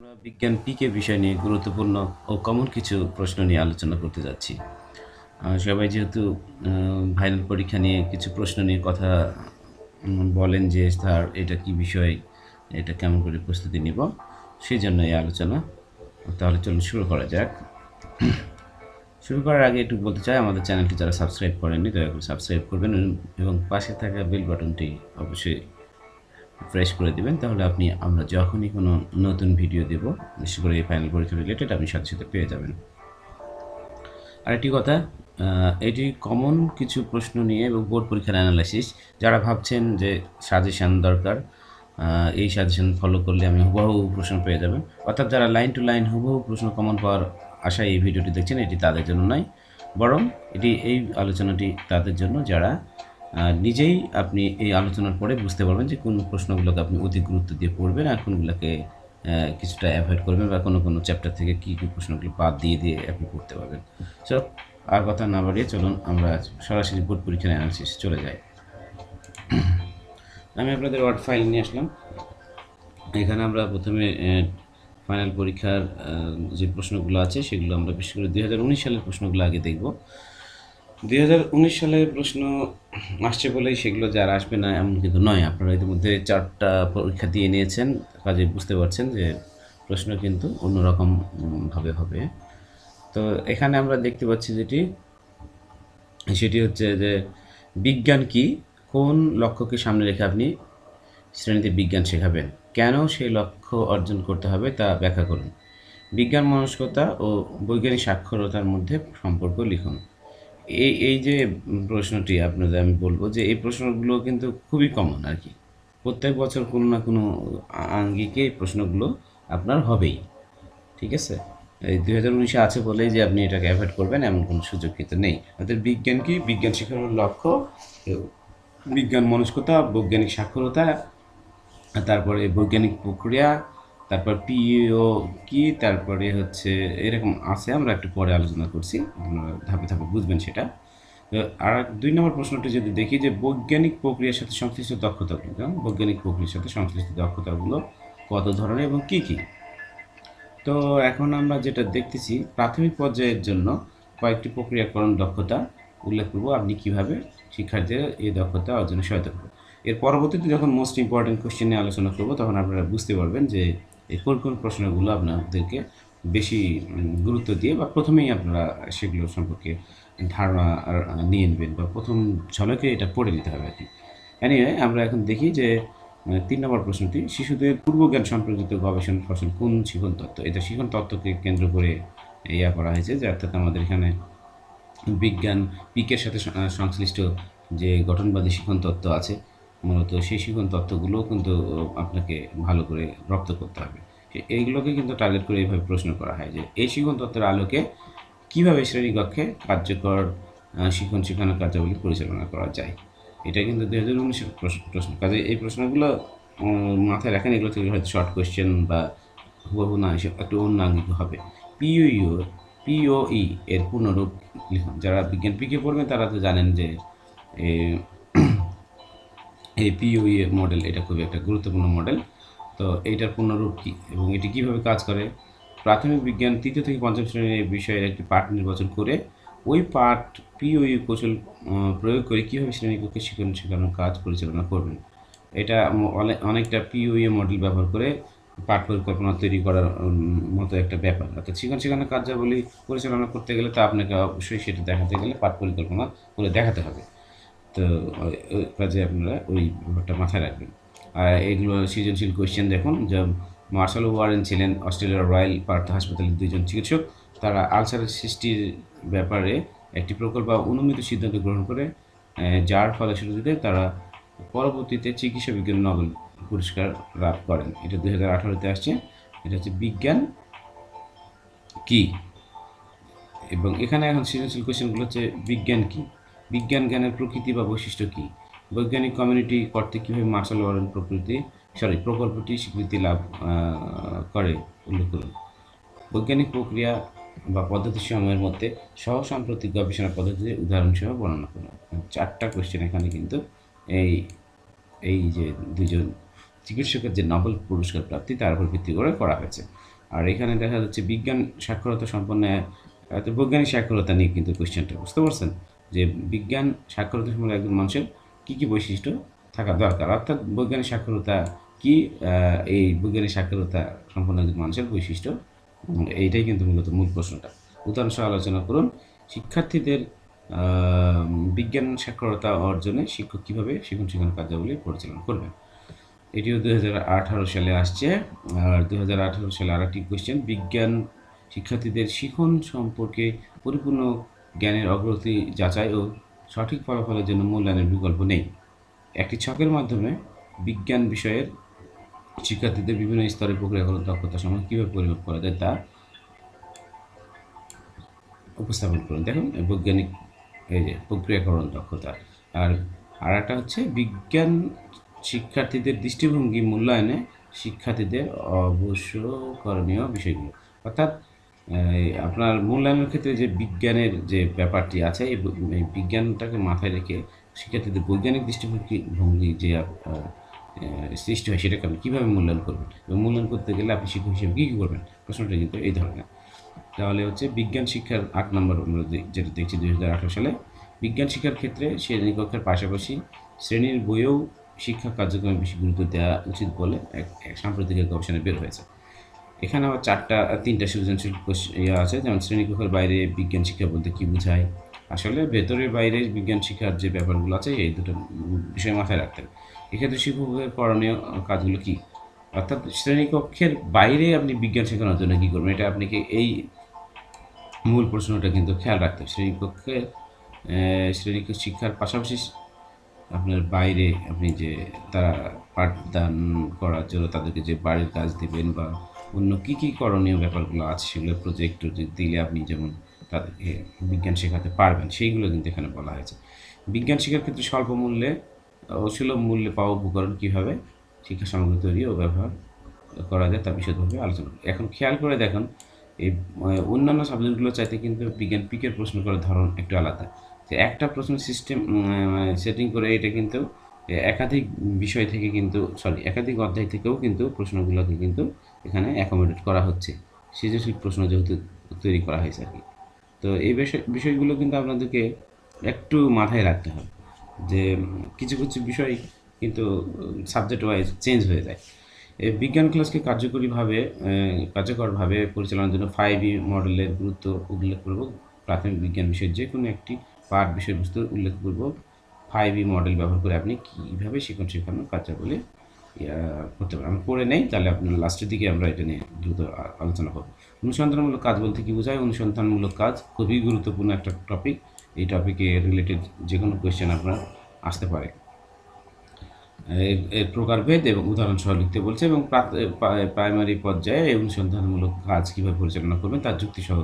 আমরা বিজ্ঞান পিকে বিষয় নিয়ে গুরুত্বপূর্ণ ও কমন কিছু প্রশ্ন নিয়ে আলোচনা করতে যাচ্ছি। সবাই যেহেতু ফাইনাল পরীক্ষা নিয়ে কিছু প্রশ্ন নিয়ে কথা বলেন যে স্যার এটা কি বিষয়, এটা কেমন করে প্রস্তুতি নিব, সেই জন্য এই আলোচনা। তাহলে চলুন শুরু করা যাক। শুরু করার আগে একটু বলতে চাই, আমাদের চ্যানেলটি যারা সাবস্ক্রাইব করেননি দয়া করে সাবস্ক্রাইব করবেন এবং পাশে থাকা বেল বাটনটি অবশ্যই প্রেস করে দিবেন, তাহলে আমরা যখনই কোনো নতুন ভিডিও দেব, বিশেষ করে এই ফাইনাল পরীক্ষা রিলেটেড, আপনি সাথে সাথে পেয়ে যাবেন। আরেকটি কথা, এটি কমন কিছু প্রশ্ন নিয়ে এবং বোর্ড পরীক্ষার অ্যানালাইসিস। যারা ভাবছেন যে সাজেশান দরকার, এই সাজেশান ফলো করলে আমি হুবহু প্রশ্ন পেয়ে যাবেন, অর্থাৎ যারা লাইন টু লাইন হুবহু প্রশ্ন কমন পাওয়ার আশায় এই ভিডিওটি দেখছেন, এটি তাদের জন্য নয়, বরং এই আলোচনাটি তাদের জন্য যারা নিজেই আপনি এই আলোচনার পরে বুঝতে পারবেন যে কোন প্রশ্নগুলোকে আপনি অতি গুরুত্ব দিয়ে পড়বেন আর কোনগুলোকে কিছুটা অ্যাভয়েড করবেন, বা কোনো চ্যাপ্টার থেকে কী কী প্রশ্নগুলো বাদ দিয়ে আপনি পড়তে পারবেন। সো আর কথা না বাড়িয়ে চলুন আমরা সরাসরি বোর্ড পরীক্ষার অ্যানালিসিস চলে যাই। আমি আপনাদের ওয়ার্ড ফাইল নিয়ে আসলাম। এখানে আমরা প্রথমে ফাইনাল পরীক্ষার যে প্রশ্নগুলো আছে সেগুলো আমরা বিশেষ করে 2019 সালের প্রশ্নগুলো আগে দেখব। 2019 সালের প্রশ্ন আসছে বলেই সেগুলো যে আর আসবে না এমন কিন্তু নয়। আপনারা ইতিমধ্যে 4টা পরীক্ষা দিয়ে নিয়েছেন, কাজে বুঝতে পারছেন যে প্রশ্ন কিন্তু অন্যরকম ভাবে হবে। তো এখানে আমরা দেখতে পাচ্ছি সেটি হচ্ছে যে বিজ্ঞান কি, কোন লক্ষ্যকে সামনে রেখে আপনি শ্রেণীতে বিজ্ঞান শেখাবেন, কেন সেই লক্ষ্য অর্জন করতে হবে তা ব্যাখ্যা করুন, বিজ্ঞান মনস্কতা ও বৈজ্ঞানিক সাক্ষরতার মধ্যে সম্পর্ক লিখুন। এই যে প্রশ্নটি আপনাদের আমি বলবো যে এই প্রশ্নগুলো কিন্তু খুবই কমন আর কি। প্রত্যেক বছর কোনো না কোনো আঙ্গিকে এই প্রশ্নগুলো আপনার হবেই। ঠিক আছে? এই 2019-এ আছে বলেই যে আপনি এটাকে অ্যাভয়েড করবেন এমন কোনো সুযোগ কিন্তু নেই। অর্থাৎ বিজ্ঞান কি, বিজ্ঞান শেখানোর লক্ষ্য, বিজ্ঞান মনস্কতা, বৈজ্ঞানিক সাক্ষরতা, তারপরে বৈজ্ঞানিক প্রক্রিয়া, তারপর পিও কি, তারপরে হচ্ছে এরকম আছে, আমরা একটু পরে আলোচনা করছি, আপনারা ধাপে ধাপে বুঝবেন সেটা। তো আর 2 নম্বর প্রশ্নটি যদি দেখি যে বৈজ্ঞানিক প্রক্রিয়ার সাথে সংশ্লিষ্ট দক্ষতাগুলো, বৈজ্ঞানিক প্রক্রিয়ার সাথে সংশ্লিষ্ট দক্ষতাগুলো কত ধরনের এবং কী কী। তো এখন আমরা যেটা দেখতেছি, প্রাথমিক পর্যায়ের জন্য কয়েকটি প্রক্রিয়াকরণ দক্ষতা উল্লেখ করব, আপনি কীভাবে শিক্ষার্থীদের এই দক্ষতা অর্জনে সহায়তা করবে। এর পরবর্তীতে যখন মোস্ট ইম্পর্ট্যান্ট কোশ্চেন নিয়ে আলোচনা করব, তখন আপনারা বুঝতে পারবেন যে এই কোন প্রশ্নগুলো আপনাদেরকে বেশি গুরুত্ব দিয়ে, বা প্রথমেই আপনারা সেগুলো সম্পর্কে ধারণা নিয়ে নেবেন, বা প্রথম ঝলকে এটা পড়ে নিতে হবে আর কি। এনিওয়ে, আমরা এখন দেখি যে 3 নম্বর প্রশ্নটি, শিশুদের পূর্বজ্ঞান সম্পর্কিত গবেষণা ফসল কোন শিখন তত্ত্ব। এটা শিখন তত্ত্বকে কেন্দ্র করে করা হয়েছে, যে অর্থাৎ আমাদের এখানে বিজ্ঞান পিকের সাথে সংশ্লিষ্ট যে গঠনবাদী শিখন তত্ত্ব আছে, মূলত সেই শিখন তত্ত্বগুলোও কিন্তু আপনাকে ভালো করে রপ্ত করতে হবে। এইগুলোকে কিন্তু টার্গেট করে এইভাবে প্রশ্ন করা হয় যে এই শিখন তত্ত্বের আলোকে কীভাবে শ্রেণীকক্ষে কার্যকর শিখন শেখানোর কার্যাবলী পরিচালনা করা যায়। এটা কিন্তু 2019-এর প্রশ্ন। কাজে এই প্রশ্নগুলো মাথায় রাখেন, এগুলো থেকে হয়তো শর্ট কোয়েশ্চেন বা হুবহু না এসে একটু অন্যাঙ্গিক হবে। পিওই এর পূর্ণরূপ লিখুন। যারা বিজ্ঞান পিকে পড়বেন তারা তো জানেন যে এই পিওই এর মডেল, এটা খুবই একটা গুরুত্বপূর্ণ মডেল। তো এইটার পূর্ণরূপ কী এবং এটি কীভাবে কাজ করে, প্রাথমিক বিজ্ঞান 3য় থেকে 5ম শ্রেণীর বিষয়ের একটি পাঠ নির্বাচন করে ওই পাঠ পিওই কৌশল প্রয়োগ করে কীভাবে শ্রেণীকক্ষে শিক্ষণ শেখানোর কাজ পরিচালনা করবেন। এটা অনেকটা পিওই মডেল ব্যবহার করে পাঠ পরিকল্পনা তৈরি করার মতো একটা ব্যাপার। অর্থাৎ শিক্ষণ শেখানোর কার্যাবলী পরিচালনা করতে গেলে তো আপনাকে অবশ্যই সেটা দেখাতে গেলে পাঠ পরিকল্পনা করে দেখাতে হবে। তো কাজে আপনারা ওই ব্যাপারটা মাথায় রাখবেন। আর এগুলো সৃজনশীল কোয়েশ্চেন দেখুন, যে মার্শাল ওয়ারেন ছিলেন অস্ট্রেলিয়ার রয়্যাল পার্থ হাসপাতালের 2জন চিকিৎসক। তারা আলসারের সৃষ্টির ব্যাপারে একটি প্রকল্প বা অনুমিত সিদ্ধান্ত গ্রহণ করে, যার ফলশ্রুতিতে তারা পরবর্তীতে চিকিৎসা বিজ্ঞান নোবেল পুরস্কার লাভ করেন। এটা 2018-তে আসছে। এটা হচ্ছে বিজ্ঞান কি। এবং এখানে এখন সৃজনশীল কোয়েশ্চেনগুলো হচ্ছে বিজ্ঞান কি, বিজ্ঞান জ্ঞানের প্রকৃতি বা বৈশিষ্ট্য কী, বৈজ্ঞানিক কমিউনিটি কর্তৃক কীভাবে মার্শাল ওয়ারেন প্রকল্পটি স্বীকৃতি লাভ করে উল্লেখ করুন, বৈজ্ঞানিক প্রক্রিয়া বা পদ্ধতিসমূহের মধ্যে সহসাম্প্রতিক গবেষণা পদ্ধতির উদাহরণসহ বর্ণনা করুন। 4টা কোয়েশ্চেন এখানে কিন্তু এই এই যে 2জন চিকিৎসকের যে নোবেল পুরস্কার প্রাপ্তি তার উপর ভিত্তি করে করা হয়েছে। আর এখানে দেখা যাচ্ছে বিজ্ঞান সাক্ষরতা সম্পন্ন বৈজ্ঞানিক সাক্ষরতা নিয়ে কিন্তু কোয়েশ্চেনটা, বুঝতে পারছেন যে বিজ্ঞান সাক্ষরতা সম্পন্ন একজন মানুষের কী কী বৈশিষ্ট্য থাকা দরকার, অর্থাৎ বৈজ্ঞানিক সাক্ষরতা কি, এই বৈজ্ঞানিক সাক্ষরতা সম্পন্ন একজন মানুষের বৈশিষ্ট্য, এইটাই কিন্তু মূলত মূল প্রশ্নটা। উদাহরণ সহ আলোচনা করুন। শিক্ষার্থীদের বিজ্ঞান সাক্ষরতা অর্জনে শিক্ষক কীভাবে শিক্ষণ কার্যাবলী পরিচালনা করবেন। এটিও 2018 সালে আসছে। আর 2018 সালে আরেকটি কোয়েশ্চেন, বিজ্ঞান শিক্ষার্থীদের শিখন সম্পর্কে পরিপূর্ণ জ্ঞানের অগ্রগতি যাচাই ও সঠিক ফলাফলের জন্য মূল্যায়নের বিকল্প নেই। একটি ছকের মাধ্যমে বিজ্ঞান বিষয়ের শিক্ষার্থীদের বিভিন্ন স্তরে প্রক্রিয়াকরণ দক্ষতা সময় কীভাবে পরিমাপ করা যায় তা উপস্থাপন করুন। দেখুন বৈজ্ঞানিক এই যে প্রক্রিয়াকরণ দক্ষতা। আর একটা হচ্ছে বিজ্ঞান শিক্ষার্থীদের দৃষ্টিভঙ্গি মূল্যায়নে শিক্ষার্থীদের অবশ্য করণীয় বিষয়গুলো, অর্থাৎ আপনার মূল্যায়নের ক্ষেত্রে যে বিজ্ঞানের যে ব্যাপারটি আছে এই বিজ্ঞানটাকে মাথায় রেখে শিক্ষার্থীদের বৈজ্ঞানিক দৃষ্টিভঙ্গি যে সৃষ্টি হয় সেটাকে আপনি কীভাবে মূল্যায়ন করবেন, এবং মূল্যায়ন করতে গেলে আপনি শিক্ষক হিসেবে কী কী করবেন, প্রশ্নটা কিন্তু এই ধরনের। তাহলে হচ্ছে বিজ্ঞান শিক্ষার 8 নম্বর আমরা যেটা দেখছি 2018 সালে, বিজ্ঞান শিক্ষার ক্ষেত্রে শ্রেণীকক্ষের পাশাপাশি শ্রেণীর বইয়েও শিক্ষা কার্যক্রমে বেশি গুরুত্ব দেওয়া উচিত বলে এক সাম্প্রতিক গবেষণা বের হয়েছে। এখানে আবার তিনটা সৃজনশীল আছে, যেমন শ্রেণীকক্ষের বাইরে বিজ্ঞান শিক্ষা বলতে কী বোঝায়। আসলে ভেতরে বাইরে বিজ্ঞান শিক্ষার যে ব্যাপারগুলো আছে এই দুটো বিষয় মাথায় রাখতে হবে। এক্ষেত্রে শিক্ষকের করণীয় কাজগুলো কী, অর্থাৎ শ্রেণীকক্ষের বাইরে আপনি বিজ্ঞান শেখানোর জন্য কী করবেন, এটা আপনাকে এই মূল প্রশ্নটা কিন্তু খেয়াল রাখতে হবে। শ্রেণীকক্ষ শিক্ষার পাশাপাশি আপনার বাইরে আপনি যে তারা পাঠদান করার জন্য তাদেরকে যে বাড়ির কাজ দেবেন বা অন্য কী কী করণীয় ব্যাপারগুলো আছে সেগুলো প্রজেক্ট দিলে আপনি যেমন তাদেরকে বিজ্ঞান শেখাতে পারবেন সেইগুলো কিন্তু এখানে বলা হয়েছে। বিজ্ঞান শিক্ষার ক্ষেত্রে স্বল্প মূল্যে ও সুলভ মূল্যে পাওয়া উপকরণ কীভাবে শিক্ষা সামগ্রী তৈরি ও ব্যবহার করা যায় তা বিশদভাবে আলোচনা করি। এখন খেয়াল করে দেখুন এই অন্যান্য সাবজেক্টগুলোর চাইতে কিন্তু বিজ্ঞান পিকের প্রশ্ন করার ধরন একটু আলাদা। যে একটা প্রশ্ন সিস্টেম সেটিং করে এটা কিন্তু একাধিক বিষয় থেকে কিন্তু একাধিক অধ্যায় থেকেও কিন্তু প্রশ্নগুলোকে কিন্তু এখানে অ্যাকোমোডেট করা হচ্ছে, সৃজনশীল প্রশ্ন যেহেতু তৈরি করা হয়েছে আর কি। তো এই বিষয়গুলো কিন্তু আপনাদেরকে একটু মাথায় রাখতে হবে যে কিছু কিছু বিষয় কিন্তু সাবজেক্ট ওয়াইজ চেঞ্জ হয়ে যায়। এই বিজ্ঞান ক্লাসকে কার্যকরভাবে পরিচালনার জন্য 5E মডেলের গুরুত্ব উল্লেখ করব। প্রাথমিক বিজ্ঞান বিষয়ের যে কোনো একটি পাঠ বিষয়বস্তুর উল্লেখ করব 5E মডেল ব্যবহার করে আপনি কীভাবে শেখানোর কার্যাবলী করতে পারেন। আমি পড়ে নেই, তাহলে আপনার লাস্টের দিকে আমরা এটা নিয়ে দ্রুত আলোচনা করব। অনুসন্ধানমূলক কাজ বলতে কী বোঝায়? অনুসন্ধানমূলক কাজ খুবই গুরুত্বপূর্ণ একটা টপিক। এই টপিকে রিলেটেড যে কোনো কোয়েশ্চেন আপনার আসতে পারে। এর প্রকারভেদ এবং উদাহরণ সহ লিখতে বলছে, এবং প্রাইমারি পর্যায়ে এই অনুসন্ধানমূলক কাজ কীভাবে পরিচালনা করবেন তার যুক্তিসহ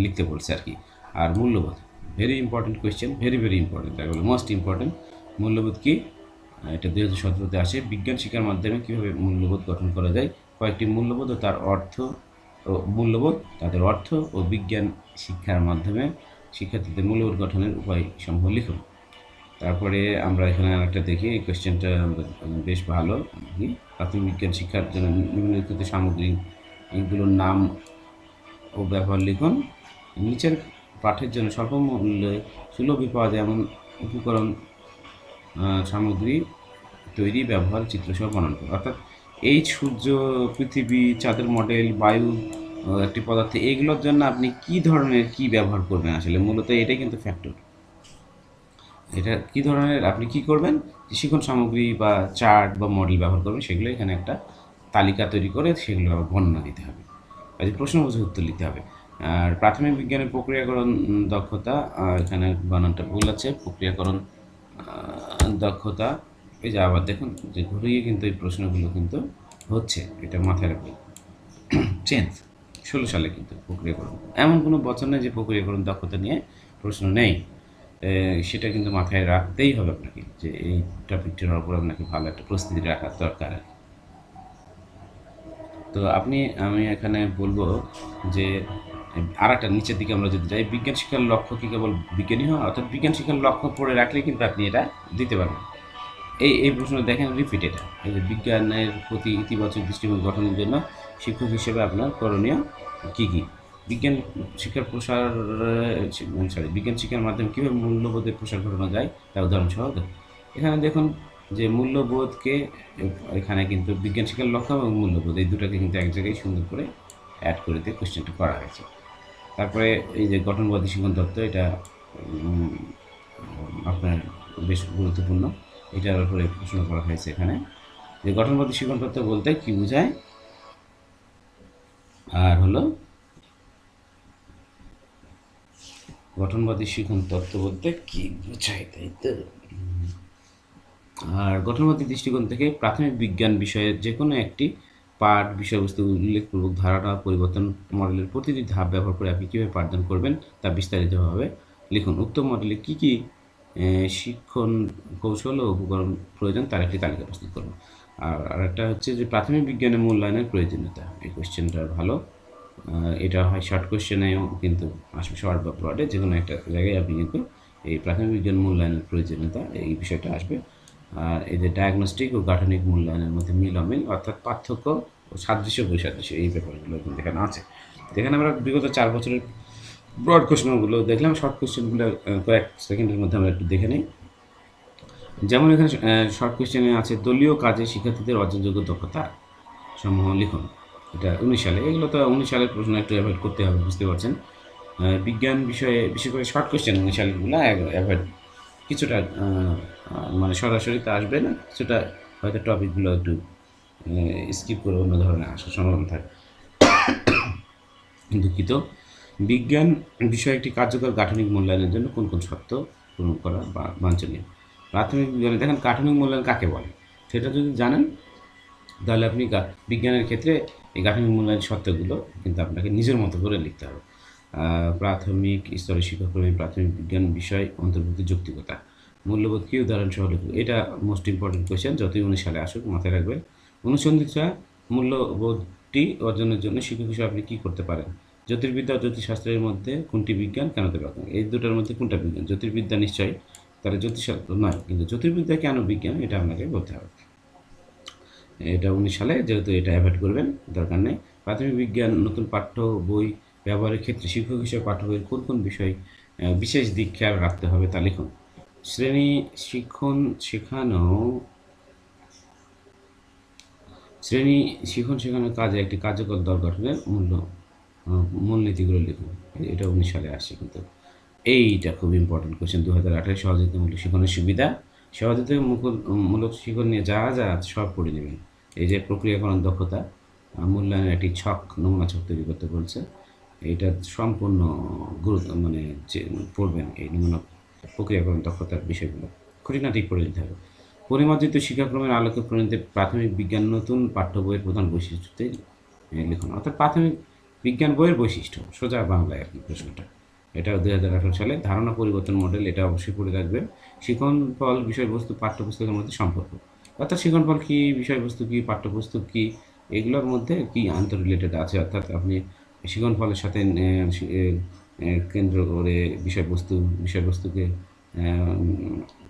লিখতে বলছে আর কি। আর মূল্যবোধ, very important question, very important, তাই বলে মোস্ট ইম্পর্টেন্ট। মূল্যবোধ কি, এটা 2017-তে আসে। বিজ্ঞান শিক্ষার মাধ্যমে কীভাবে মূল্যবোধ গঠন করা যায়, কয়েকটি মূল্যবোধ ও তাদের অর্থ ও বিজ্ঞান শিক্ষার মাধ্যমে শিক্ষার্থীদের মূল্যবোধ গঠনের উপায় সমূহ লিখুন। তারপরে আমরা এখানে আরেকটা দেখি, এই কোয়েশ্চেনটা বেশ ভালো। প্রাথমিক বিজ্ঞান শিক্ষার জন্য নিম্নলিখিত সামগ্রী এগুলোর নাম ও ব্যবহার লিখুন। নিচের পাঠের জন্য স্বল্প মূল্যে সুলভে পাওয়া যায় এমন উপকরণ সামগ্রী তৈরি, ব্যবহার, চিত্রসহ বর্ণনা করুন। অর্থাৎ এই সূর্য, পৃথিবী, চাঁদের মডেল, বায়ু, একটি পদার্থ, এগুলোর জন্য আপনি কী ধরনের কী ব্যবহার করবেন, আসলে মূলত এটাই কিন্তু ফ্যাক্টর। এটা কী ধরনের আপনি কী করবেন, শিক্ষণ সামগ্রী বা চার্ট বা মডেল ব্যবহার করবেন, সেগুলো এখানে একটা তালিকা তৈরি করে সেগুলো বর্ণনা দিতে হবে, কাজে প্রশ্ন বুঝে উত্তর লিখতে হবে। আর প্রাথমিক বিজ্ঞানের প্রক্রিয়াকরণ দক্ষতা, এখানে বানানটা ভুল আছে, প্রক্রিয়াকরণ দক্ষতা, এই যে আবার দেখুন যে ঘুরিয়ে কিন্তু এই প্রশ্নগুলো কিন্তু হচ্ছে, এটা মাথায় রাখবেন। চেঞ্জ 16 সালে কিন্তু প্রক্রিয়াকরণ, এমন কোনো বছর নেই যে প্রক্রিয়াকরণ দক্ষতা নিয়ে প্রশ্ন নেই, সেটা কিন্তু মাথায় রাখতেই হবে আপনাকে, যে এই টপিকটার উপর আপনাকে ভালো একটা প্রস্তুতি রাখার দরকার। তো আমি এখানে বলবো যে আর একটা নিচের দিকে আমরা যদি যাই, বিজ্ঞান শিক্ষার লক্ষ্য কি কেবল বিজ্ঞানী হওয়া, অর্থাৎ বিজ্ঞান শিক্ষার লক্ষ্য পড়ে রাখলে কিন্তু আপনি এটা দিতে পারবেন। এই প্রশ্ন দেখেন রিপিট, এটা এই যে বিজ্ঞানের প্রতি ইতিবাচক দৃষ্টিভঙ্গি গঠনের জন্য শিক্ষক হিসেবে আপনার করণীয় কী কী? বিজ্ঞান শিক্ষার প্রসার বিজ্ঞান শিক্ষার মাধ্যমে কীভাবে মূল্যবোধের প্রসার ঘটানো যায় তা উদাহরণসহ দেখুন। এখানে দেখুন যে মূল্যবোধকে এখানে কিন্তু বিজ্ঞান শিক্ষার লক্ষ্য এবং মূল্যবোধ এই দুটাকে কিন্তু এক জায়গায় সুন্দর করে অ্যাড করে দিয়ে কোশ্চেনটা করা হয়েছে। তারপরে এই যে গঠনবাদী শিখন তত্ত্ব, এটা আপনার বেশ গুরুত্বপূর্ণ, এটার উপরে প্রশ্ন করা হয়েছে এখানে যে গঠনবাদী শিখন তত্ত্ব বলতে কি বোঝায়, আর হলো গঠনবাদী শিখন তত্ত্ব বলতে কি বোঝায়, তাই তো। আর গঠনবাদী দৃষ্টিকোণ থেকে প্রাথমিক বিজ্ঞান বিষয়ের যে কোনো একটি পাঠ বিষয়বস্তু উল্লেখপূর্বক ধারণা পরিবর্তন মডেলের প্রতিটি ধাপ ব্যবহার করে আপনি কীভাবে পাঠদান করবেন তা বিস্তারিতভাবে লিখুন। উক্ত মডেলে কী কী শিক্ষণ কৌশল ও উপকরণ প্রয়োজন তার একটি তালিকা প্রস্তুত করুন। আর আরেকটা হচ্ছে যে প্রাথমিক বিজ্ঞানের মূল্যায়নের প্রয়োজনীয়তা, এই কোশ্চেনটা ভালো। এটা হয় শর্ট কোশ্চেনেও কিন্তু আসবে, শর্ট বা ব্রডে যে কোনো একটা জায়গায় আপনি কিন্তু এই প্রাথমিক বিজ্ঞান মূল্যায়নের প্রয়োজনীয়তা এই বিষয়টা আসবে। আর এই যে ডায়াগনস্টিক ও গাঠনিক মূল্যায়নের মধ্যে মিল অমিল অর্থাৎ পার্থক্য ও সাদৃশ্য বৈসাদৃশ্য এই ব্যাপারগুলো কিন্তু এখানে আছে। এখানে আমরা বিগত 4 বছরের ব্রড কোশ্চেনগুলো দেখলাম, শর্ট কোশ্চেনগুলো কয়েক সেকেন্ডের মধ্যে আমরা একটু দেখে নিই। যেমন এখানে শর্ট কোশ্চেনে আছে দলীয় কাজে শিক্ষার্থীদের অর্জনযোগ্য দক্ষতা সমূহ লিখুন। এটা 19 সালে, এগুলো তো 19 সালের প্রশ্ন একটু অ্যাভয়েড করতে হবে, বুঝতে পারছেন। বিজ্ঞান বিষয়ে বিশেষ করে শর্ট কোশ্চেন 19 সালেরগুলো অ্যাভয়েড, কিছুটা মানে সরাসরি তো আসবে না, কিছুটা হয়তো টপিকগুলো একটু স্কিপ করে অন্য ধরনের আসার সম্ভাবনা থাকে, দুঃখিত। বিজ্ঞান বিষয়ে একটি কার্যকর গাঠনিক মূল্যায়নের জন্য কোন কোন শর্ত পূরণ করা বা বাঞ্ছনীয়। প্রাথমিক বিজ্ঞানে দেখেন গাঠনিক মূল্যায়ন কাকে বলে সেটা যদি জানেন তাহলে আপনি বিজ্ঞানের ক্ষেত্রে এই গাঠনিক মূল্যায়ন শর্তগুলো কিন্তু আপনাকে নিজের মতো করে লিখতে হবে। প্রাথমিক স্তরের শিক্ষাক্রমে প্রাথমিক বিজ্ঞান বিষয় অন্তর্ভুক্তি যৌক্তিকতা মূল্যবোধ কি উদাহরণসহ লিখুন। এটা মোস্ট ইম্পর্টেন্ট কোয়েশ্চেন, যতই 19 সালে আসুক মাথায় রাখবেন। অনুসন্ধিৎসা মূল্যবোধটি অর্জনের জন্য শিক্ষক হিসেবে আপনি কী করতে পারেন। জ্যোতির্বিদ্যা ও জ্যোতিষশাস্ত্রের মধ্যে কোনটি বিজ্ঞান, কেন তা ব্যাখ্যা। এই দুটোর মধ্যে কোনটা বিজ্ঞান? জ্যোতির্বিদ্যা নিশ্চয়ই, তাহলে জ্যোতিষশাস্ত্র নয়, কিন্তু জ্যোতির্বিদ্যা কেন বিজ্ঞান এটা আপনাকে বলতে হবে। এটা 19 সালে, যেহেতু এটা অ্যাভয়েড করবেন, দরকার নেই। প্রাথমিক বিজ্ঞান নতুন পাঠ্য বই ব্যবহারের ক্ষেত্রে শিক্ষক হিসেবে পাঠ্য বইয়ের কোন কোন বিষয় বিশেষ দিক খেয়াল রাখতে হবে তা লিখুন। শ্রেণী শিক্ষণ শেখানো শ্রেণী শিক্ষণ শেখানোর কাজে একটি কার্যকর দল গঠনের মূলনীতিগুলো লিখুন। এটা 19 সালে আসছে, কিন্তু এইটা খুব ইম্পর্টেন্ট কোয়েশ্চেন। 2018 সহযোগিতামূলক শিক্ষণের সুবিধা, সহযোগিতামূলক শিক্ষণ নিয়ে যা যা আছে সব পড়ে নেবেন। এই যে প্রক্রিয়াকরণ দক্ষতা মূল্যায়নের একটি ছক, নমুনা ছক তৈরি করতে বলছে, এটা সম্পূর্ণ গুরুত্ব মানে যে পড়বেন এই নমুনা প্রক্রিয়াকরণ দক্ষতার বিষয়গুলো খুঁটিনাটি পড়ে নিতে হবে। পরিমার্জিত শিক্ষাক্রমের আলোকে প্রণীত প্রাথমিক বিজ্ঞান নতুন পাঠ্য বইয়ের প্রধান বৈশিষ্ট্যতে লিখুন। অর্থাৎ প্রাথমিক বিজ্ঞান বইয়ের বৈশিষ্ট্য, সোজা বাংলায় আর কি প্রশ্নটা। এটা 2018 সালে। ধারণা পরিবর্তন মডেল, এটা অবশ্যই পড়ে রাখবেন। শিখন ফল বিষয়বস্তু পাঠ্যপুস্তকের মধ্যে সম্পর্ক, অর্থাৎ শিখন ফল কী, বিষয়বস্তু কী, পাঠ্যপুস্তক কী, এগুলোর মধ্যে কী আন্তঃ রিলেটেড আছে, অর্থাৎ আপনি শিখন ফলের সাথে কেন্দ্র করে বিষয়বস্তুকে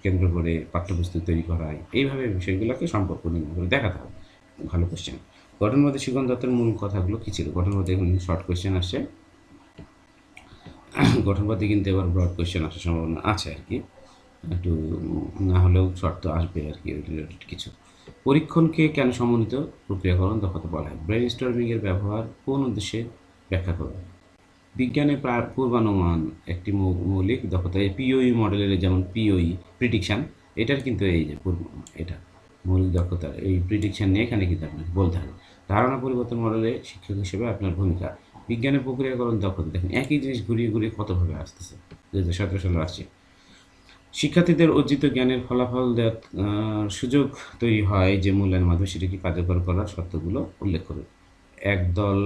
কেন্দ্র করে পাঠ্যপুস্তক তৈরি করা হয়, এইভাবে বিষয়গুলোকে সম্পর্ক নির্ণয় করে দেখাতে হবে। ভালো কোশ্চেন। গঠনবাদী শিখন তত্ত্বের মূল কথাগুলো কী ছিল? গঠনবাদী এখন শর্ট কোশ্চেন আসছে, গঠনবাদী কিন্তু এবার ব্রড কোশ্চেন আসার সম্ভাবনা আছে আর কি, একটু না হলেও শর্ত আসবে আর কি রিলেটেড কিছু। পরীক্ষণকে কেন সমন্বিত প্রক্রিয়াকরণ দক্ষতা বলা হয়? ব্রেন স্টর্মিংয়ের ব্যবহার কোন উদ্দেশ্যে ব্যাখ্যা করবে। বিজ্ঞানে পূর্বানুমান একটি মৌলিক দক্ষতা, এই পিওই মডেলের, যেমন পিওই প্রিডিকশান, এটার কিন্তু এই যে এটা মৌলিক দক্ষতা, এই প্রিডিকশান নিয়ে এখানে কিন্তু আপনাকে বলতে হবে। ধারণা পরিবর্তন মডেলে শিক্ষক হিসেবে আপনার ভূমিকা। বিজ্ঞানের প্রক্রিয়াকরণ দক্ষতা, দেখেন একই জিনিস ঘুরিয়ে ঘুরিয়ে কতভাবে আসতেছে, 2017 সালে আসছে। শিক্ষার্থীদের অর্জিত জ্ঞানের ফলাফল দেওয়ার সুযোগ তৈরি হয় যে মূল্যায়নের মাধ্যমে সেটিকে কার্যকর করার শর্তগুলো উল্লেখ করুন। একদল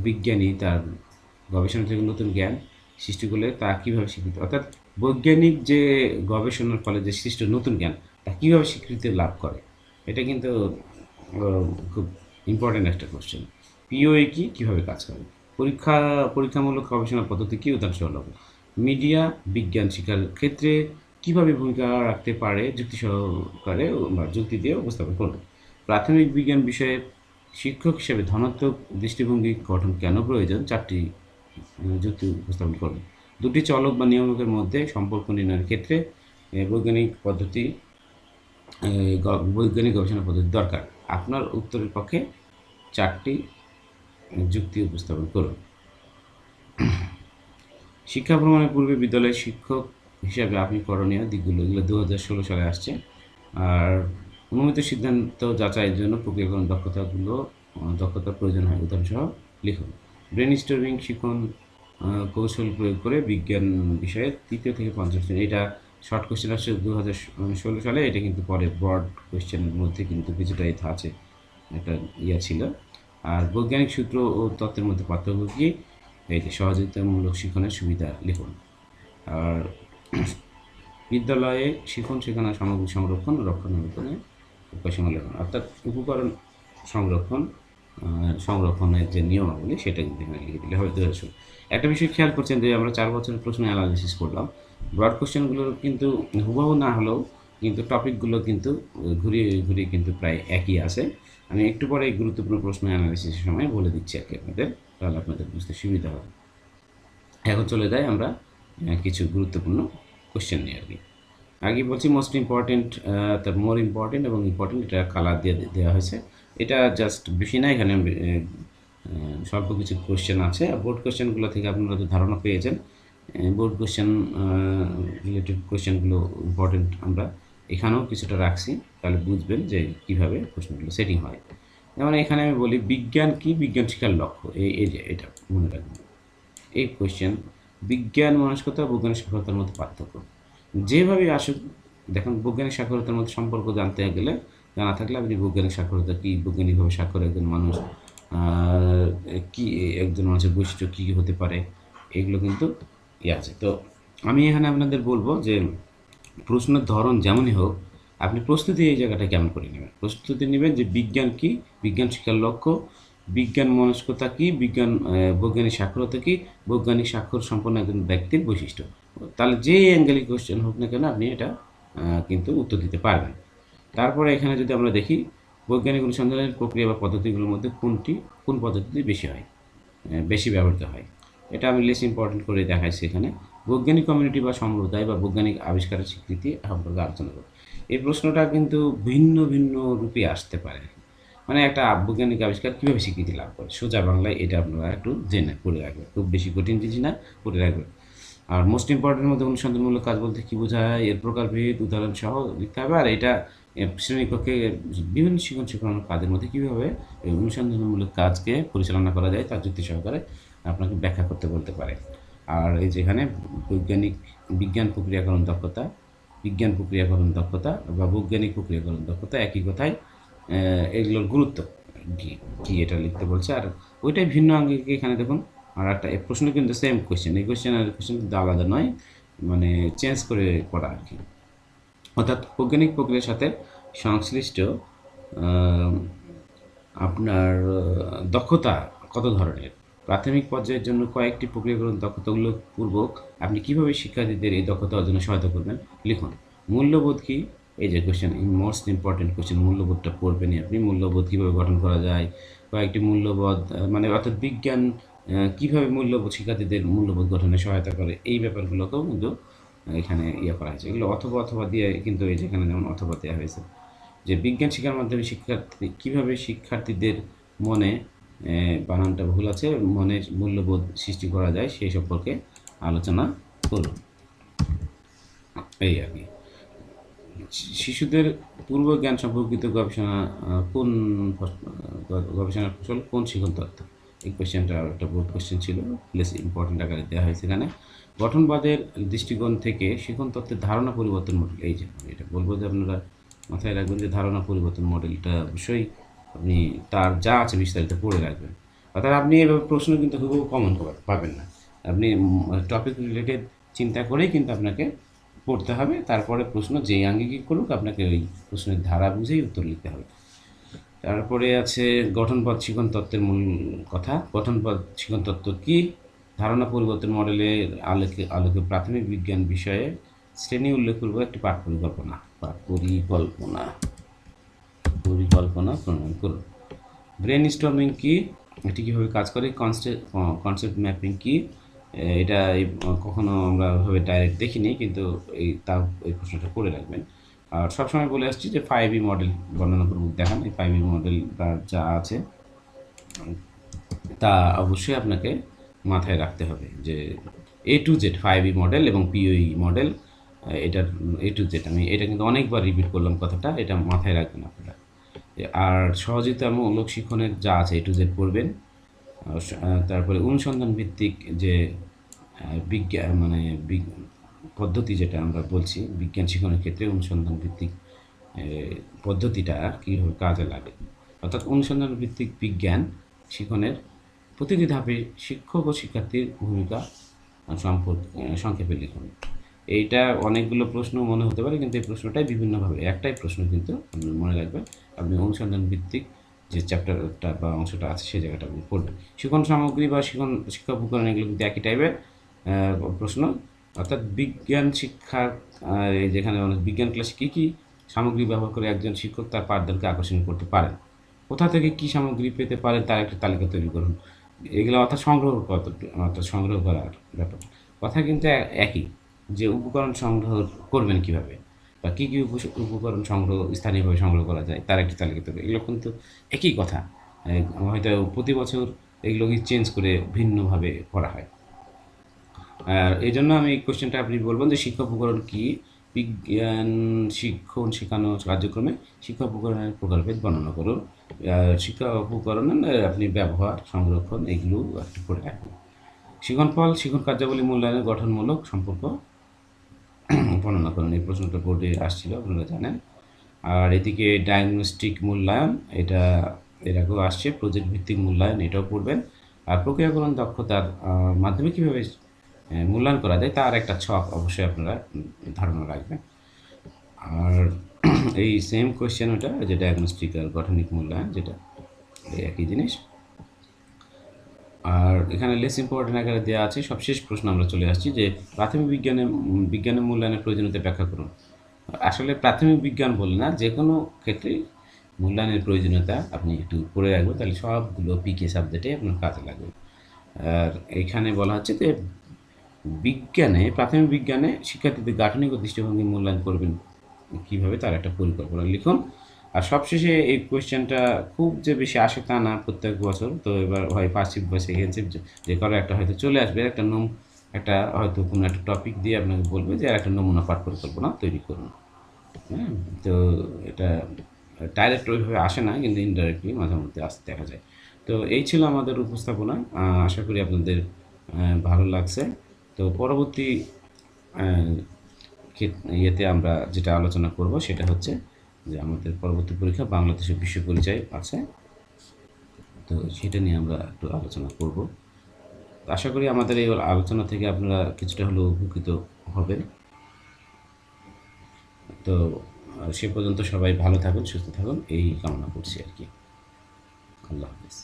বিজ্ঞানী তার গবেষণা থেকে নতুন জ্ঞান সৃষ্টি করলে তা কীভাবে স্বীকৃতি, অর্থাৎ বৈজ্ঞানিক যে গবেষণার ফলে যে সৃষ্ট নতুন জ্ঞান তা কীভাবে স্বীকৃতি লাভ করে, এটা কিন্তু খুব ইম্পর্ট্যান্ট একটা কোশ্চেন। পিওএ কি, কীভাবে কাজ করে, পরীক্ষামূলক গবেষণা পদ্ধতি কী, উদাহরণসহ লাগবে। মিডিয়া বিজ্ঞান শিক্ষার ক্ষেত্রে কীভাবে ভূমিকা রাখতে পারে যুক্তি সহকারে বা যুক্তি দিয়ে উপস্থাপন করবে। প্রাথমিক বিজ্ঞান বিষয়ে শিক্ষক হিসেবে ধনাত্মক দৃষ্টিভঙ্গি গঠন কেন প্রয়োজন? 4টি যুক্তি উপস্থাপন করুন। 2টি চলক বা নিয়ামকের মধ্যে সম্পর্ক নির্ণয়ের ক্ষেত্রে বৈজ্ঞানিক পদ্ধতি বৈজ্ঞানিক গবেষণা পদ্ধতি দরকার। আপনার উত্তরের পক্ষে 4টি যুক্তি উপস্থাপন করুন। শিক্ষা ভ্রমণের পূর্বে বিদ্যালয়ের শিক্ষক হিসাবে আপনি করণীয় দিকগুলো, এগুলো 2016 সালে আসছে। আর অনুমিত সিদ্ধান্ত যাচাইয়ের জন্য প্রক্রিয়াকরণ দক্ষতার প্রয়োজন হয়, উদাহরণসহ লিখুন। ব্রেন স্টর্মিং শিখন কৌশল প্রয়োগ করে বিজ্ঞান বিষয়ে 3য় থেকে 5ম শ্রেণী, এটা শর্ট কোশ্চেন আসছে 2016 সালে। এটা কিন্তু পরে ব্রড কোশ্চেনের মধ্যে কিন্তু কিছুটা এটা আছে, একটা ছিল। আর বৈজ্ঞানিক সূত্র ও তত্ত্বের মধ্যে পার্থক্য কি? এই যে সহযোগিতামূলক শিক্ষণের সুবিধা লিখুন। আর বিদ্যালয়ে শিখন শেখানোর সামগ্রী সংরক্ষণ ও রক্ষণাবেক্ষণে উপসংহার লিখুন। অর্থাৎ উপকরণ সংরক্ষণের যে নিয়মাবলী সেটা কিন্তু এখানে লিখে দিলে হবে। একটা বিষয় খেয়াল করছেন যে আমরা 4 বছরের প্রশ্ন অ্যানালিসিস করলাম। ব্রড কোশ্চেনগুলো কিন্তু হুবহু না হলেও কিন্তু টপিকগুলো কিন্তু ঘুরিয়ে ঘুরিয়ে কিন্তু প্রায় একই আছে। আমি একটু পরে এই গুরুত্বপূর্ণ প্রশ্ন অ্যানালিসিসের সময় বলে দিচ্ছি আর কি আপনাদের, তাহলে আপনাদের বুঝতে সুবিধা হবে। এখন চলে যাই আমরা কিছু গুরুত্বপূর্ণ কোশ্চেন নিয়ে আর কি। আগে বলছি মোস্ট ইম্পর্টেন্ট, তার মোর ইম্পর্টেন্ট এবং ইম্পর্টেন্ট, এটা কালার দিয়ে দেওয়া হয়েছে। এটা জাস্ট বেশি না, এখানে স্বল্প কিছু কোশ্চেন আছে। বোর্ড কোশ্চেনগুলো থেকে আপনারা তো ধারণা পেয়েছেন। বোর্ড কোশ্চেন রিলেটেড কোশ্চেনগুলো ইম্পর্টেন্ট আমরা এখানেও কিছুটা রাখছি, তাহলে বুঝবেন যে কীভাবে প্রশ্নগুলো সেটিং হয়। যেমন এখানে আমি বলি বিজ্ঞান কি, বিজ্ঞান শিক্ষার লক্ষ্য, এই যে এটা মনে রাখবেন এই কোশ্চেন। বিজ্ঞান মনস্কতা ও বৈজ্ঞানিক সাক্ষরতার মধ্যে পার্থক্য যেভাবে আসুক, দেখুন বৈজ্ঞানিক সাক্ষরতার মধ্যে সম্পর্ক জানতে গেলে, জানা থাকলে আপনি বৈজ্ঞানিক সাক্ষরতা কী, বৈজ্ঞানিকভাবে স্বাক্ষর একজন মানুষ কী, একজন মানুষের বৈশিষ্ট্য কী কী হতে পারে, এগুলো কিন্তু আছে। তো আমি এখানে আপনাদের বলবো যে প্রশ্নের ধরন যেমনই হোক, আপনি প্রস্তুতি এই জায়গাটা কেমন করে নেবেন। প্রস্তুতি নেবেন যে বিজ্ঞান কী, বিজ্ঞান শিক্ষার লক্ষ্য, বিজ্ঞান মনস্কতা কী, বৈজ্ঞানিক সাক্ষরতা কী, বৈজ্ঞানিক স্বাক্ষর সম্পন্ন একজন ব্যক্তির বৈশিষ্ট্য। তাহলে যে অ্যাঙ্গেলই কোশ্চেন হোক না কেন আপনি এটা কিন্তু উত্তর দিতে পারবেন। তারপরে এখানে যদি আমরা দেখি বৈজ্ঞানিক অনুসন্ধানের প্রক্রিয়া বা পদ্ধতিগুলোর মধ্যে কোন পদ্ধতিতে বেশি হয়, বেশি ব্যবহৃত হয়, এটা আমি লেস ইম্পর্টেন্ট করে দেখাইছি এখানে। বৈজ্ঞানিক কমিউনিটি বা সম্প্রদায় বা বৈজ্ঞানিক আবিষ্কারের স্বীকৃতি সম্পর্কে আলোচনা করব। এই প্রশ্নটা কিন্তু ভিন্ন ভিন্ন রূপে আসতে পারে, মানে একটা বৈজ্ঞানিক আবিষ্কার কীভাবে স্বীকৃতি লাভ করে, সোজা বাংলায় এটা আপনারা একটু জেনে পড়ে রাখবেন, খুব বেশি কঠিন জিনিস না, পড়ে রাখবেন। আর মোস্ট ইম্পর্টেন্টের মধ্যে অনুসন্ধানমূলক কাজ বলতে কী বোঝায়, এর প্রকারভেদ উদাহরণ সহ লিখতে হবে। আর এটা শ্রেণীকক্ষে বিভিন্ন শিক্ষণ শেখানোর কাজের মধ্যে কীভাবে এই অনুসন্ধানমূলক কাজকে পরিচালনা করা যায় তার যুক্তি সহকারে আপনাকে ব্যাখ্যা করতে বলতে পারে। আর এই যেখানে বিজ্ঞান প্রক্রিয়াকরণ দক্ষতা বা বৈজ্ঞানিক প্রক্রিয়াকরণ দক্ষতা একই কথায়, এগুলোর গুরুত্ব কী এটা লিখতে বলছে। আর ওইটাই ভিন্ন আঙ্গিকে এখানে দেখুন। আর একটা প্রশ্ন কিন্তু সেম কোয়েশ্চেন, এই কোয়েশ্চেন আর কোয়েশ্চেন কিন্তু আলাদা নয়, মানে চেঞ্জ করে করা আর কি। অর্থাৎ বৈজ্ঞানিক প্রক্রিয়ার সাথে সংশ্লিষ্ট আপনার দক্ষতা কত ধরনের, প্রাথমিক পর্যায়ের জন্য কয়েকটি প্রক্রিয়াকরণ দক্ষতাগুলো পূর্বক আপনি কীভাবে শিক্ষার্থীদের এই দক্ষতা অর্জনে সহায়তা করবেন লিখুন। মূল্যবোধ কি, এই যে কোয়েশ্চেন মোস্ট ইম্পর্টেন্ট কোয়েশ্চেন, মূল্যবোধটা পড়বেনই আপনি। মূল্যবোধ কীভাবে গঠন করা যায়, কয়েকটি মূল্যবোধ, মানে অর্থাৎ বিজ্ঞান কীভাবে মূল্যবোধ শিক্ষার্থীদের মূল্যবোধ গঠনে সহায়তা করে, এই ব্যাপারগুলোকেও কিন্তু এখানে করা হয়েছে। এগুলো অথবা দিয়ে কিন্তু এই যেখানে যেমন অথবা দেওয়া হয়েছে যে বিজ্ঞান শিক্ষার মাধ্যমে কীভাবে শিক্ষার্থীদের মনে, বানানটা ভুল আছে, মনে মূল্যবোধ সৃষ্টি করা যায় সেই সম্পর্কে আলোচনা করুন, এই আর কি। শিশুদের পূর্ব জ্ঞান সম্পর্কিত গবেষণার ফসল কোন শিখন তত্ত্ব, এই কোয়েশ্চেনটা একটা বোর্ড কোয়েশ্চেন ছিল, প্লেস ইম্পর্টেন্ট আকারে দেওয়া হয়েছে এখানে। গঠনবাদের দৃষ্টিকোণ থেকে শিখন তত্ত্বের ধারণা পরিবর্তন মডেল, এই যে এটা বলবো যে আপনারা মাথায় রাখবেন যে ধারণা পরিবর্তন মডেলটা অবশ্যই আপনি তার যা আছে বিস্তারিত পড়ে রাখবেন। অর্থাৎ আপনি এভাবে প্রশ্ন কিন্তু খুব কমন পাবেন না, আপনি টপিক রিলেটেড চিন্তা করেই কিন্তু আপনাকে পড়তে হবে। তারপরে প্রশ্ন যেই আঙ্গিকে করুক আপনাকে ওই প্রশ্নের ধারা বুঝেই উত্তর লিখতে হবে। তারপরে আছে গঠনপদ শিখন তত্ত্বের মূল কথা। গঠনপদ শিখন তত্ত্ব কী, ধারণা পরিবর্তন মডেলের আলোকে প্রাথমিক বিজ্ঞান বিষয়ে শ্রেণী উল্লেখ করব একটি পাঠ পরিকল্পনা প্রণয়ন করুন। ব্রেন স্টর্মিং কি, এটি কীভাবে কাজ করে, কনসেপ্ট ম্যাপিং কি, এটা কখনো আমরা ওইভাবে ডাইরেক্ট দেখিনি, কিন্তু এই প্রশ্নটা করে রাখবেন। আর সবসময় বলে আসছি যে 5E মডেল বর্ণনা করব, দেখান এই 5E মডেল যা আছে তা অবশ্যই আপনাকে মাথায় রাখতে হবে, যে A to Z 5E model এবং POE মডেল, এটার A to Z, আমি এটা কিন্তু অনেকবার রিপিট করলাম কথাটা, এটা মাথায় রাখবেন আপনারা। আর সহজিতামূলক শিক্ষণের যা আছে A to Z পড়বেন। তারপরে অনুসন্ধান ভিত্তিক যে বিজ্ঞান মানে পদ্ধতি যেটা আমরা বলছি বিজ্ঞান শিক্ষণের ক্ষেত্রে, অনুসন্ধান ভিত্তিক পদ্ধতিটা কীভাবে কাজে লাগে, অর্থাৎ অনুসন্ধান ভিত্তিক বিজ্ঞান শিক্ষণের প্রতিটি ধাপে শিক্ষক ও শিক্ষার্থীর ভূমিকা সম্পর্কে সংক্ষেপে লিখুন। এইটা অনেকগুলো প্রশ্ন মনে হতে পারে, কিন্তু এই প্রশ্নটাই বিভিন্নভাবে, একটাই প্রশ্ন কিন্তু আপনি মনে রাখবেন। আপনি অনুসন্ধান ভিত্তিক যে চ্যাপ্টারটা বা অংশটা আছে সেই জায়গাটা আপনি পড়বেন। শিক্ষণ সামগ্রী বা শিক্ষা উপকরণ এগুলো কিন্তু একই টাইপের প্রশ্ন, অর্থাৎ বিজ্ঞান শিক্ষার যেখানে বিজ্ঞান ক্লাসে কী কী সামগ্রী ব্যবহার করে একজন শিক্ষক তার পাঠদানকে আকর্ষণীয় করতে পারেন, কোথা থেকে কী সামগ্রী পেতে পারেন তার একটা তালিকা তৈরি করুন। এগুলো অর্থাৎ সংগ্রহ করার ব্যাপার, কথা কিন্তু একই, যে উপকরণ সংগ্রহ করবেন কীভাবে বা কী কী উপকরণ স্থানীয়ভাবে সংগ্রহ করা যায় তার একটি তালিকা তৈরি, এগুলো কিন্তু একই কথা। হয়তো প্রতি বছর এগুলোকে চেঞ্জ করে ভিন্নভাবে করা হয়। আর এই জন্য আমি কোশ্চেনটা আপনি বলবেন যে শিক্ষা উপকরণ কী, বিজ্ঞান শিক্ষণ শেখানো কার্যক্রমে শিক্ষা উপকরণের প্রকারভেদ বর্ণনা করুন। শিক্ষা উপকরণের আপনি ব্যবহার, সংরক্ষণ এগুলো একটু করে রাখবেন। শিক্ষণ ফল, শিক্ষণ কার্যাবলী মূল্যায়নের গঠনমূলক সম্পর্ক বর্ণনা করুন। এই প্রশ্নটা বোর্ডে আসছিল, আপনারা জানেন। আর এদিকে ডায়াগনস্টিক মূল্যায়ন, এটা এর আগেও আসছে। প্রজেক্ট ভিত্তিক মূল্যায়ন, এটাও পড়বেন। আর প্রক্রিয়াকরণ দক্ষতার মাধ্যমে কীভাবে মূল্যায়ন করা যায় তার একটা ছক অবশ্যই আপনারা ধারণা রাখবেন। আর এই সেম কোয়েশ্চেন ওটা, যে ডায়াগনস্টিক আর গঠনিক মূল্যায়ন, যেটা একই জিনিস। আর এখানে লেস ইম্পর্টেন্ট আকারে দেওয়া আছে। সবশেষ প্রশ্ন আমরা চলে আসছি, যে প্রাথমিক বিজ্ঞানের মূল্যায়নের প্রয়োজনীয়তা ব্যাখ্যা করুন। আসলে প্রাথমিক বিজ্ঞান বলে না, যে কোনো ক্ষেত্রেই মূল্যায়নের প্রয়োজনীয়তা আপনি একটু পড়ে রাখবেন, তাহলে সবগুলো পিকে সাবজেক্টে আপনার কাজে লাগবে। আর এখানে বলা হচ্ছে যে প্রাথমিক বিজ্ঞানে শিক্ষার্থীদের গাঠনিক ও দৃষ্টিভঙ্গি মূল্যায়ন করবেন কীভাবে তার একটা পরিকল্পনা লিখুন। আর সবশেষে এই কোয়েশ্চেনটা খুব যে বেশি আসে তা না প্রত্যেক বছর, তো এবার হয় ফার্স্ট শিফট বা সেকেন্ড শিফট যে কারো একটা হয়তো চলে আসবে, একটা হয়তো কোনো একটা টপিক দিয়ে আপনাকে বলবে যে একটা নমুনা পাঠ পরিকল্পনা তৈরি করুন। হ্যাঁ, তো এটা ডাইরেক্ট ওইভাবে আসে না, কিন্তু ইনডাইরেক্টলি মাঝে মধ্যে আসতে দেখা যায়। তো এই ছিল আমাদের উপস্থাপনা, আশা করি আপনাদের ভালো লাগছে। তো পরবর্তী ইয়েতে আমরা যেটা আলোচনা করব সেটা হচ্ছে যে আমাদের পরবর্তী পরীক্ষা বাংলাদেশের বিশ্ব পরিচয় আছে, তো সেটা নিয়ে আমরা একটু আলোচনা করব। আশা করি আমাদের এই আলোচনা থেকে আপনারা কিছুটা হলেও উপকৃত হবেন। তো সে পর্যন্ত সবাই ভালো থাকুন, সুস্থ থাকুন, এই কামনা করছি আর কি। আল্লাহ হাফেজ।